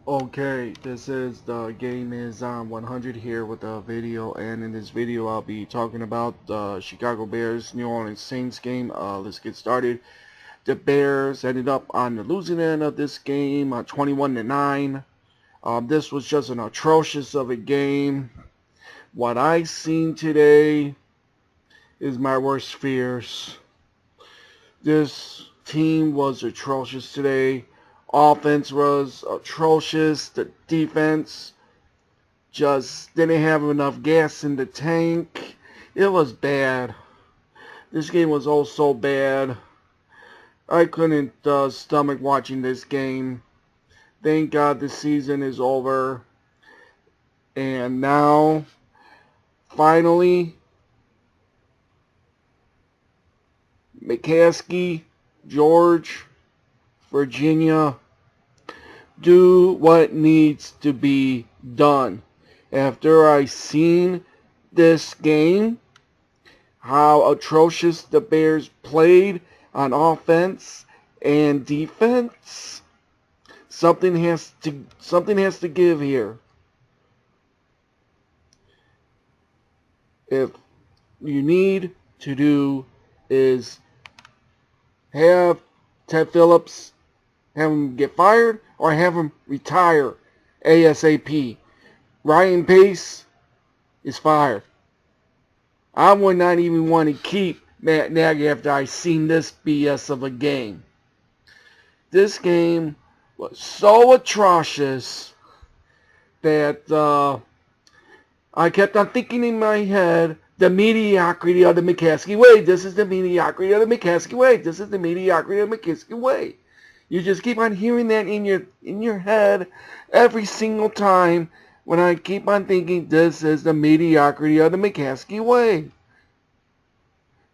Okay, this is the game is on 100 here with a video, and in this video I'll be talking about the Chicago Bears New Orleans Saints game. Let's get started. The Bears ended up on the losing end of this game, 21-9. This was just an atrocious of a game. What I seen today is my worst fears. This team was atrocious today. Offense was atrocious. The defense just didn't have enough gas in the tank. It was bad. This game was oh so bad. I couldn't stomach watching this game. Thank God the season is over. And now, finally, McCaskey, George, Virginia, do what needs to be done. After I seen this game, how atrocious the Bears played on offense and defense, something has to give here. If you need to do is have Ted Phillips, have him get fired, or have him retire ASAP. Ryan Pace is fired. I would not even want to keep Matt Nagy after I seen this BS of a game. This game was so atrocious that I kept on thinking in my head, the mediocrity of the McCaskey way. This is the mediocrity of the McCaskey way. This is the mediocrity of the McCaskey way. You just keep on hearing that in your head every single time when I keep on thinking this is the mediocrity of the McCaskey way.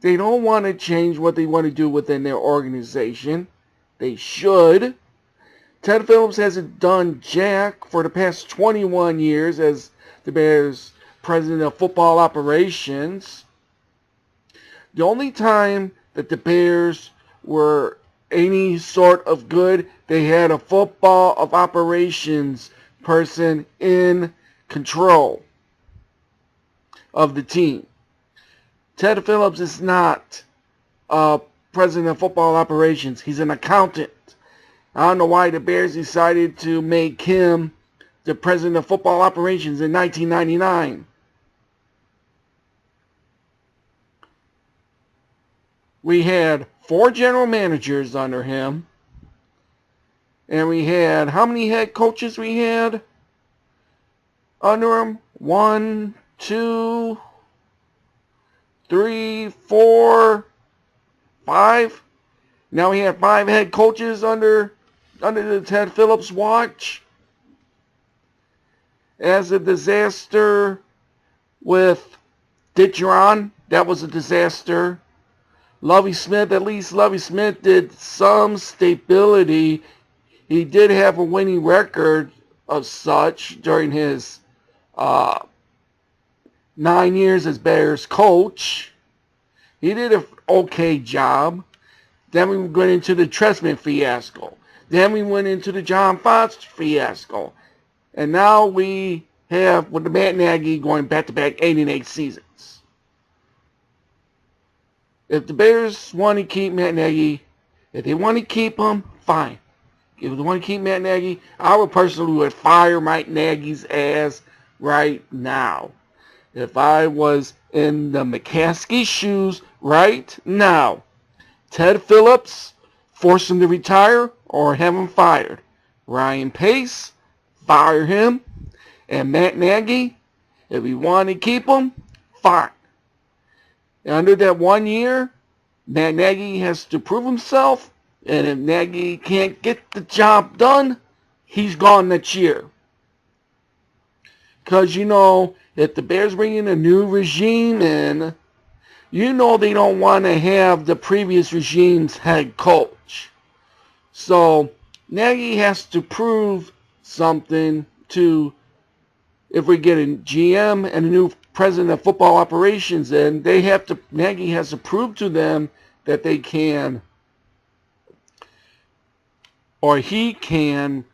They don't want to change what they want to do within their organization. They should. Ted Phillips hasn't done jack for the past 21 years as the Bears' president of football operations. The only time that the Bears were any sort of good, they had a football of operations person in control of the team. Ted Phillips is not president of football operations. He's an accountant. I don't know why the Bears decided to make him the president of football operations in 1999. We had 4 general managers under him. And we had, how many head coaches we had under him? 1, 2, 3, 4, 5. Now we have 5 head coaches under the Ted Phillips watch. As a disaster with Ditcheron, that was a disaster. Lovie Smith, at least Lovie Smith did some stability. He did have a winning record of such during his 9 years as Bears coach. He did an okay job. Then we went into the Trestman fiasco. Then we went into the John Fox fiasco. And now we have, with the Matt Nagy going back-to-back 8-8 seasons. If the Bears want to keep Matt Nagy, if they want to keep him, fine. If they want to keep Matt Nagy, I would personally would fire Mike Nagy's ass right now. If I was in the McCaskey shoes right now, Ted Phillips, force him to retire or have him fired. Ryan Pace, fire him. And Matt Nagy, if we want to keep him, fine. Under that 1 year, Matt Nagy has to prove himself. And if Nagy can't get the job done, he's gone next year. Because, if the Bears bring in a new regime in, they don't want to have the previous regime's head coach. So, Nagy has to prove something to, if we get a GM and a new president of football operations in, Nagy has to prove to them that they can, or he can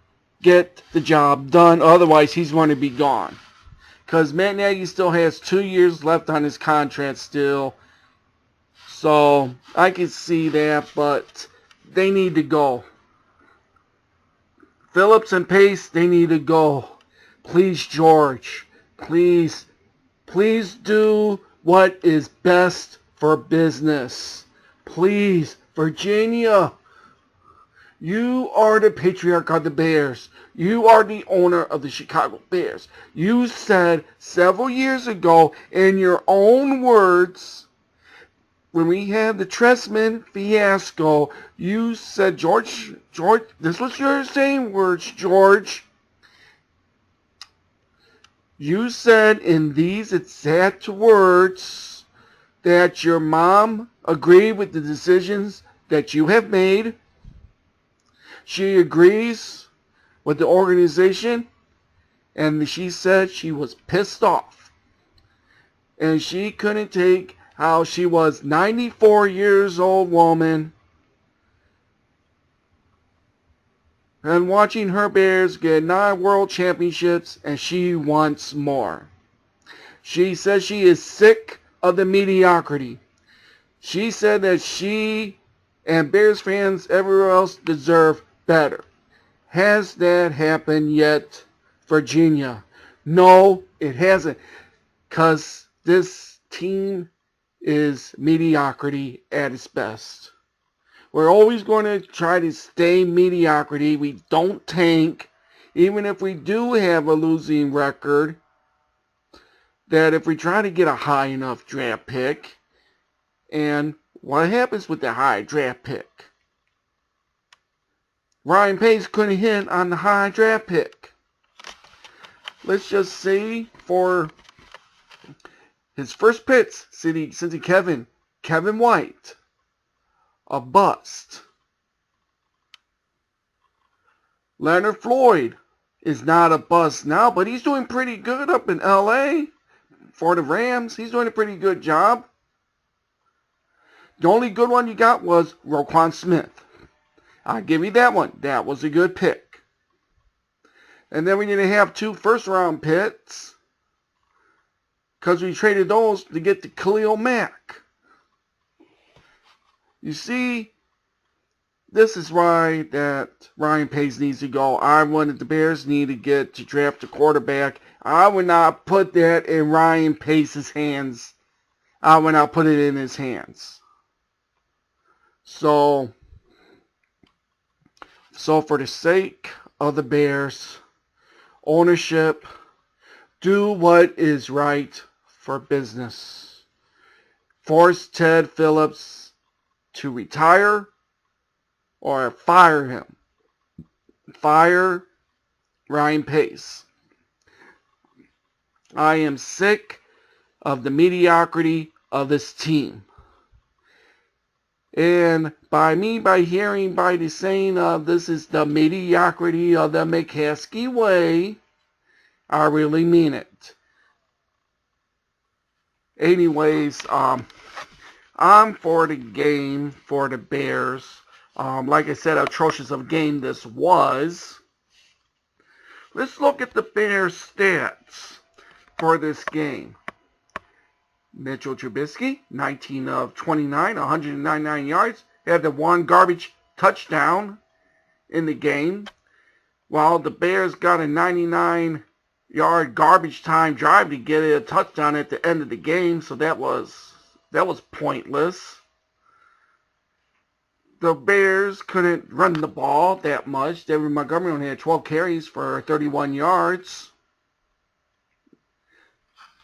get the job done. Otherwise, he's going to be gone. Because Matt Nagy still has 2 years left on his contract still. So, I can see that, but they need to go. Phillips and Pace, they need to go. Please, George. Please do what is best for business. Please, Virginia. You are the patriarch of the Bears. You are the owner of the Chicago Bears. You said several years ago, in your own words, when we had the Trestman fiasco, you said, George, this was your same words, George. You said in these exact words that your mom agreed with the decisions that you have made. She agrees with the organization, and she said she was pissed off. And she couldn't take how she was 94 years old woman and watching her Bears get 9 world championships, and she wants more. She says she is sick of the mediocrity. She said that she and Bears fans everywhere else deserve better. Has that happened yet, Virginia? No, it hasn't. Because this team is mediocrity at its best. We're always going to try to stay mediocrity. We don't tank. Even if we do have a losing record, that if we try to get a high enough draft pick, and what happens with the high draft pick? Ryan Pace couldn't hit on the high draft pick. Let's just say for his first pitch, since Kevin White, a bust. Leonard Floyd is not a bust now, but he's doing pretty good up in LA for the Rams. He's doing a pretty good job. The only good one you got was Roquan Smith. I'll give you that one. That was a good pick. And then we need to have 2 first-round picks because we traded those to get the Khalil Mack. You see, this is why that Ryan Pace needs to go. I wanted the Bears need to draft a quarterback. I would not put that in Ryan Pace's hands. I would not put it in his hands. So for the sake of the Bears, ownership, do what is right for business. Force Ted Phillips to retire or fire him. Fire Ryan Pace. I am sick of the mediocrity of this team. And by the saying of this is the mediocrity of the McCaskey way, I really mean it. Anyways, I'm for the game for the Bears. Like I said, atrocious of game this was. Let's look at the Bears stats for this game. Mitchell Trubisky, 19 of 29, 199 yards. Had the 1 garbage touchdown in the game. While the Bears got a 99-yard garbage time drive to get a touchdown at the end of the game. So that was pointless. The Bears couldn't run the ball that much. David Montgomery only had 12 carries for 31 yards.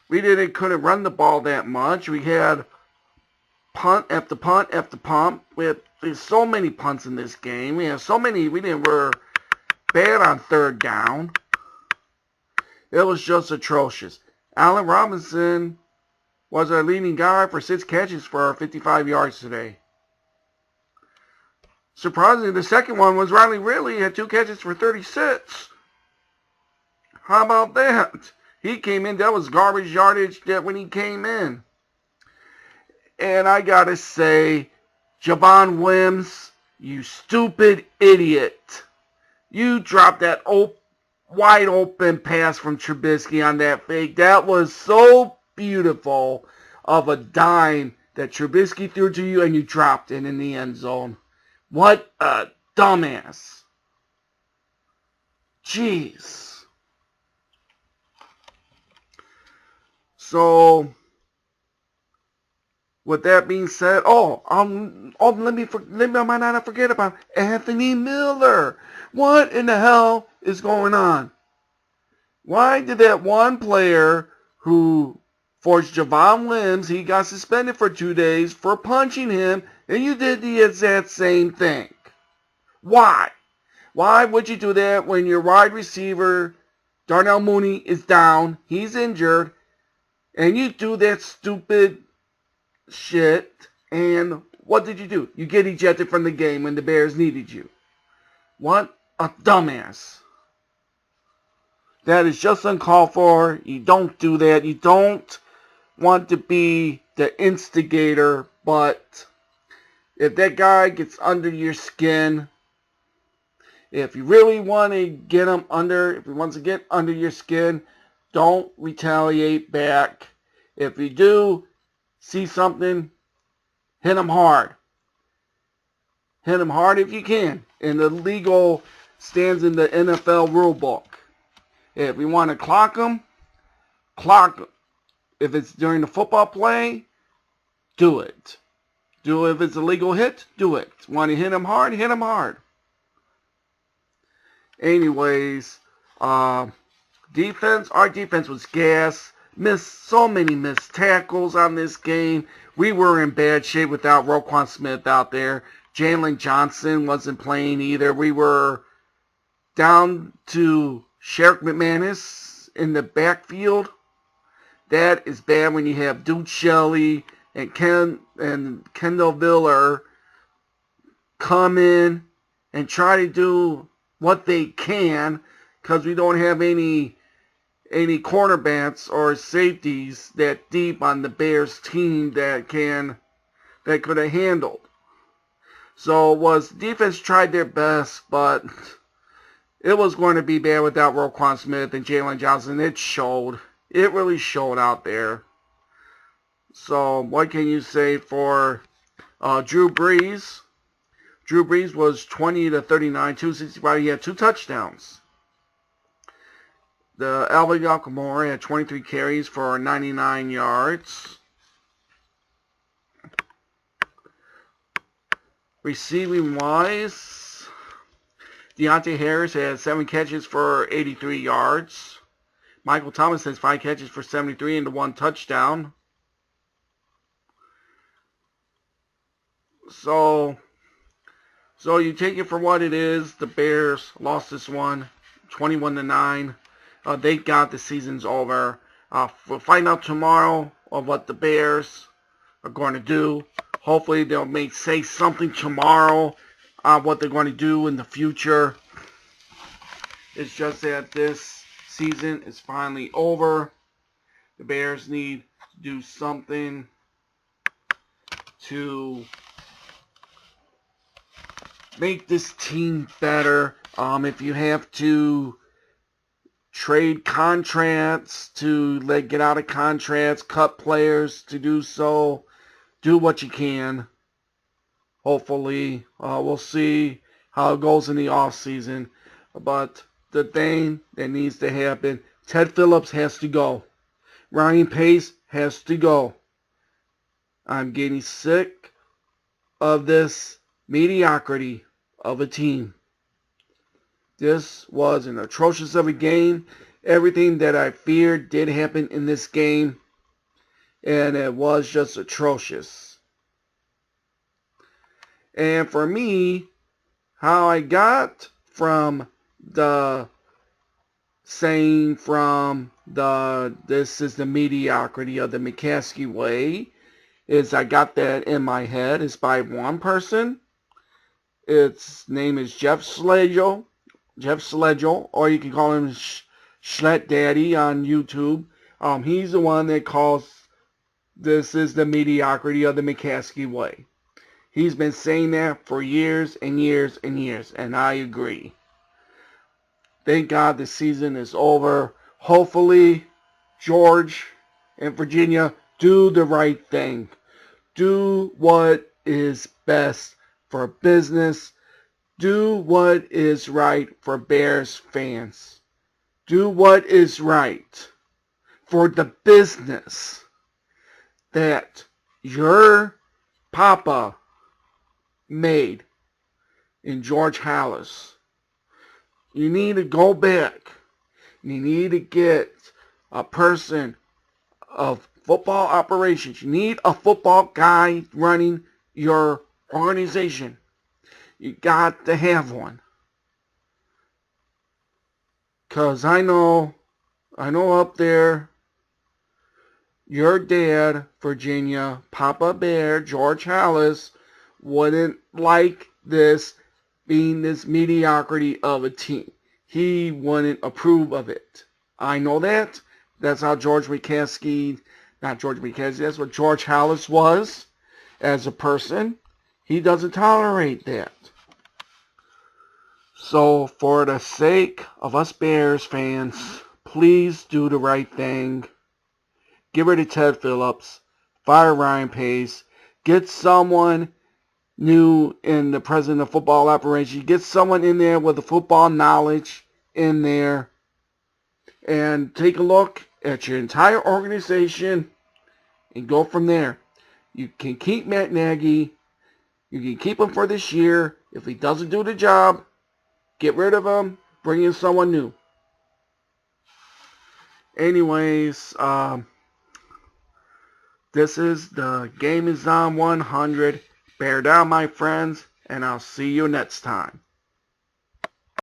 We couldn't run the ball that much. We had punt after punt after punt. There's so many punts in this game. We were bad on 3rd down. It was just atrocious. Allen Robinson was our leading guy for 6 catches for 55 yards today. Surprisingly, the second one was Riley Ridley. He had 2 catches for 36. How about that? He came in, that was garbage yardage when he came in. And I gotta say, Javon Wims, you stupid idiot. You dropped that wide open pass from Trubisky on that fake. That was so beautiful of a dime that Trubisky threw to you and you dropped it in the end zone. What a dumbass. Jeez. So, with that being said, let me I might not forget about Anthony Miller. What in the hell is going on? Why did that one player who forced Javon Wims, he got suspended for 2 days for punching him, and you did the exact same thing? Why? Why would you do that when your wide receiver, Darnell Mooney, is down, he's injured, and you do that stupid shit, and what did you do? You get ejected from the game when the Bears needed you. What a dumbass. That is just uncalled for. You don't do that. You don't want to be the instigator, but if that guy gets under your skin, if you really want to get him under, if he wants to get under your skin, don't retaliate back. If you do see something, hit him hard. Hit him hard if you can. And the legal stands in the NFL rule book. If you want to clock him, clock him. If it's during the football play, do it. Do it if it's a legal hit, do it. Want to hit him hard, hit him hard. Anyways, defense, our defense was gas. Missed so many missed tackles on this game. We were in bad shape without Roquan Smith out there. Jalen Johnson wasn't playing either. We were down to Sherrick McManus in the backfield. That is bad when you have Duke Shelley and Kendall Viller come in and try to do what they can, because we don't have any cornerbacks or safeties that deep on the Bears team that could have handled. So defense tried their best, but it was going to be bad without Roquan Smith and Jalen Johnson. It showed. It really showed out there. So what can you say for Drew Brees? Drew Brees was 20 to 39, 265. He had 2 touchdowns. The Alvin Kamara had 23 carries for 99 yards. Receiving wise, Deontay Harris had 7 catches for 83 yards. Michael Thomas has 5 catches for 73 and 1 touchdown. So you take it for what it is. The Bears lost this one, 21-9. They got the season's over. We'll find out tomorrow of what the Bears are going to do. Hopefully they'll say something tomorrow on what they're going to do in the future. It's just that this season is finally over. The Bears need to do something to make this team better. If you have to trade contracts, to get out of contracts, cut players, to do so, do what you can. Hopefully, we'll see how it goes in the offseason. But the thing that needs to happen, Ted Phillips has to go. Ryan Pace has to go. I'm getting sick of this mediocrity of a team. This was an atrocious of a game. Everything that I feared did happen in this game, and it was just atrocious. And for me, how I got from the saying from this is the mediocrity of the McCaskey way is I got that in my head. It's by one person. Its name is Jeff Sledgel, or you can call him Schlet Daddy on YouTube. He's the one that calls this is the mediocrity of the McCaskey way. He's been saying that for years and years and years, and I agree. Thank God the season is over. Hopefully, George and Virginia do the right thing. Do what is best for business. Do what is right for Bears fans. Do what is right for the business that your papa made in George Hallis. You need to go back. You need to get a person of football operations. You need a football guy running your organization. You got to have one. Because I know up there, your dad, Virginia, Papa Bear, George Hallis, wouldn't like this being this mediocrity of a team. He wouldn't approve of it. I know that. That's how George McCaskey, not George McCaskey, that's what George Hallis was as a person. He doesn't tolerate that. So for the sake of us Bears fans, please do the right thing. Get rid of Ted Phillips. Fire Ryan Pace. Get someone new in the president of football operations. Get someone in there with the football knowledge in there. And take a look at your entire organization and go from there. You can keep Matt Nagy. You can keep him for this year. If he doesn't do the job, get rid of him. Bring in someone new. Anyways, this is the Game is on 100. Bear down, my friends, and I'll see you next time.